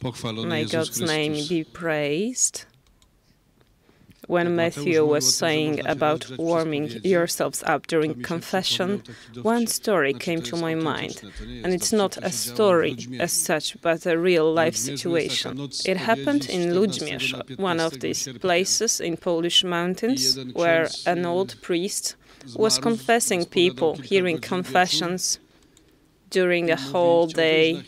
May God's name be praised. When Matthew was saying about warming yourselves up during confession, one story came to my mind. And it's not a story as such, but a real-life situation. It happened in Ludźmierz, one of these places in Polish mountains, where an old priest was confessing people, hearing confessions. During a whole day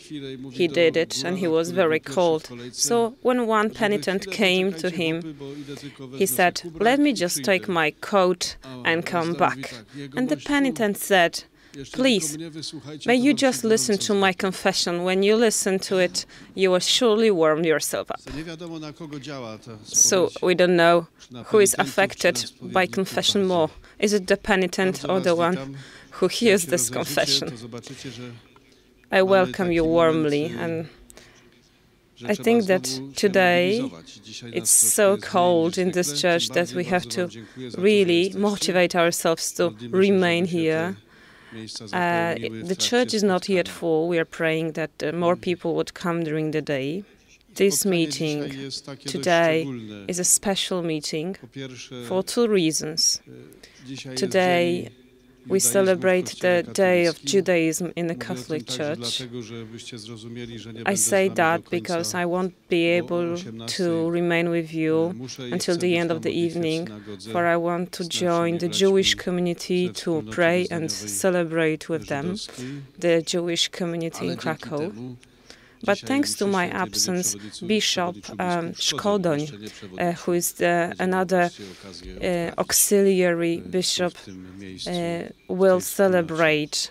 he did it, and he was very cold. So when one penitent came to him, he said, "Let me just take my coat and come back." And the penitent said, "Please, may you just listen to my confession. When you listen to it, you will surely warm yourself up." So we don't know who is affected by confession more. Is it the penitent or the one who hears this confession? I welcome you warmly, and I think that today it's so cold in this church that we have to really motivate ourselves to remain here. The church is not yet full. We are praying that more people would come during the day. This meeting today is a special meeting for two reasons. Today we celebrate the Day of Judaism in the Catholic Church. I say that because I won't be able to remain with you until the end of the evening, for I want to join the Jewish community to pray and celebrate with them, the Jewish community in Krakow. But thanks to my absence, Bishop Szkodoń, who is another auxiliary bishop, will celebrate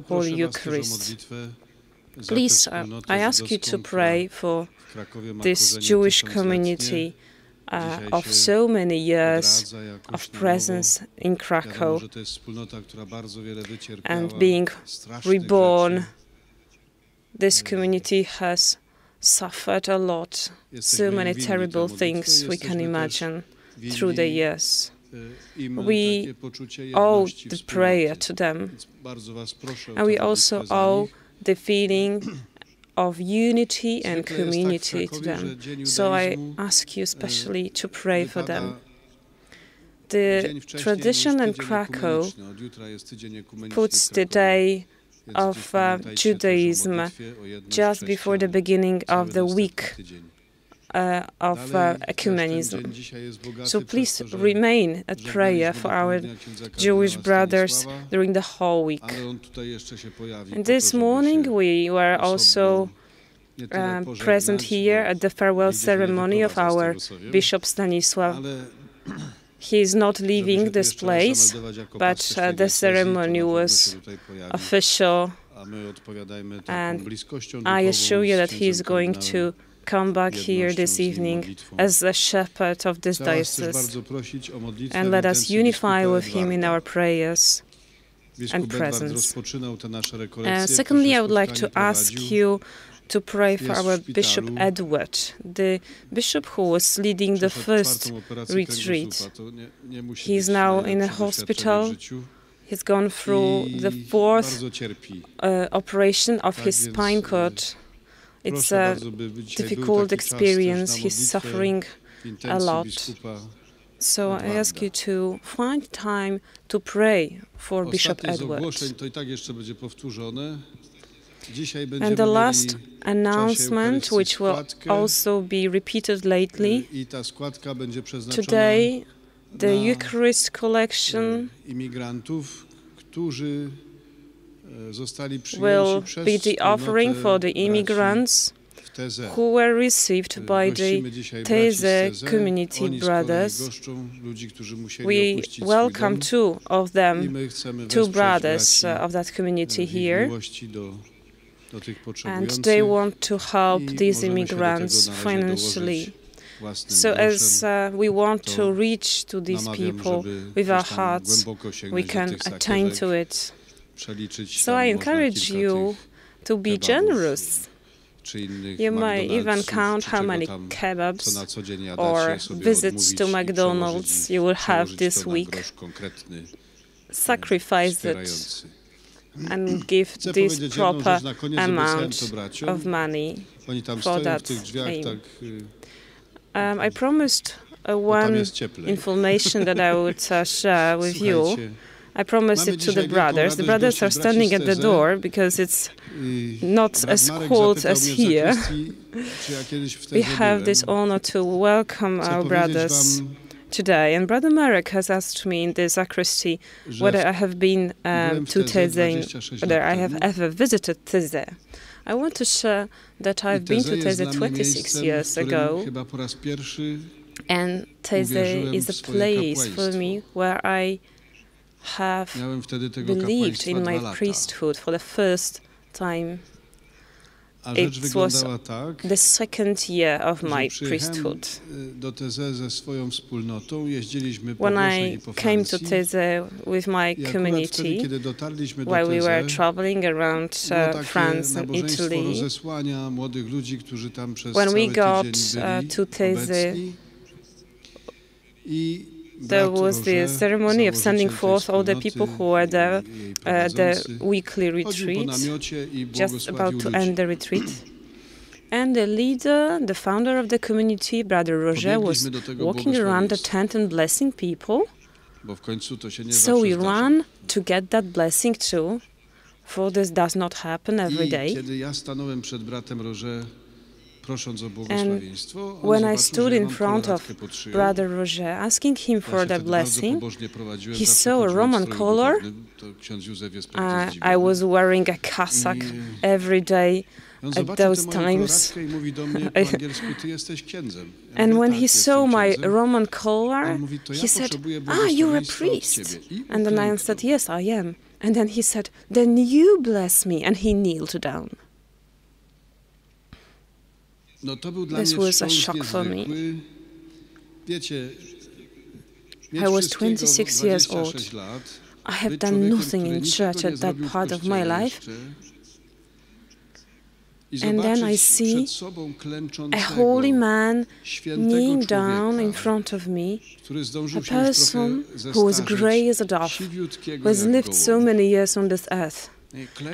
Holy Eucharist. Please, I ask you to pray for this Jewish community of so many years of presence in Krakow and being reborn. This community has suffered a lot, so many terrible things we can imagine through the years. We owe the prayer to them, and we also owe the feeling of unity and community to them. So I ask you especially to pray for them. The tradition in Krakow puts the day of Judaism just before the beginning of the week of ecumenism. So please remain at prayer for our Jewish brothers during the whole week. And this morning we were also present here at the farewell ceremony of our Bishop Stanisław. He is not leaving this place, but the ceremony was official, and I assure you that he is going to come back here this evening as the shepherd of this diocese. And let us unify with him in our prayers and presence. Secondly, I would like to ask you to pray for our Bishop Edward, the bishop who was leading the first retreat. He is now in a hospital. He's gone through the fourth operation of his spine cord. It's a difficult experience. He's suffering a lot. So I ask you to find time to pray for Bishop Edward. And the last announcement, which will also be repeated lately, today the Eucharist collection will be the offering for the immigrants who were received by the Teze community brothers. We welcome two of them, two brothers of that community here. And they want to help these immigrants financially. So as we want to reach to these people with our hearts, we can attain to it. So I encourage you to be generous. You may even count how many kebabs or visits to McDonald's you will have this week. Sacrifice it. and give this proper amount of money for that aim. I promised one information that I would share with you. I promised it to the brothers. The brothers are standing at the door because it's not as cold as here. We have this honor to welcome our brothers today. And Brother Marek has asked me in the sacristy whether I have been to Teze, whether I have ever visited Teze. I want to share that I've been to Teze 26 years ago. And Teze is a place for me where I have believed in my priesthood for the first time. It was the second year of my priesthood. When I came to Teze with my community, while we were traveling around France and Italy, when we got to Teze, there was the ceremony of sending forth all the people who were there at the weekly retreat, just about to end the retreat. And the leader, the founder of the community, Brother Roger, was walking around the tent and blessing people. So we ran to get that blessing too, for this does not happen every day. And when I stood in front of Brother Roger, asking him for the blessing, he saw a Roman collar. I was wearing a cassock every day at those times. And when he saw my Roman collar, he said, "Ah, you're a priest." And then I said, "Yes, I am." And then he said, "Then you bless me." And he kneeled down. This was a shock for me. I was 26 years old. I have done nothing in church at that part of my life. And then I see a holy man kneeling down in front of me, a person who was grey as a dove, who has lived so many years on this earth.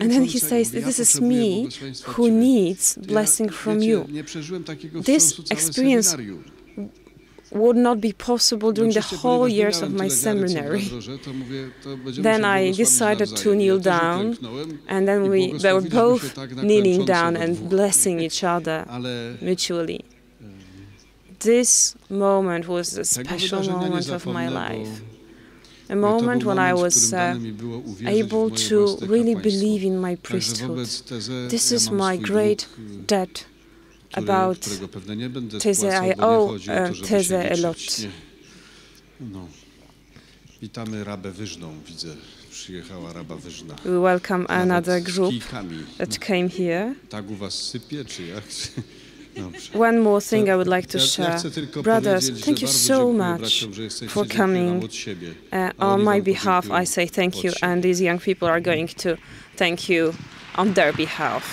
And then he says, "This is me who needs blessing from you." This experience would not be possible during the whole years of my seminary. Then I decided to kneel down, and then we were both kneeling down and blessing each other mutually. This moment was a special moment of my life. A moment when I was able to really believe in my priesthood. This is my great debt about Teze. I owe Teze a lot. We welcome another group that came here. One more thing I would like to share. Brothers, thank you so much for coming. On my behalf, I say thank you, and these young people are going to thank you on their behalf.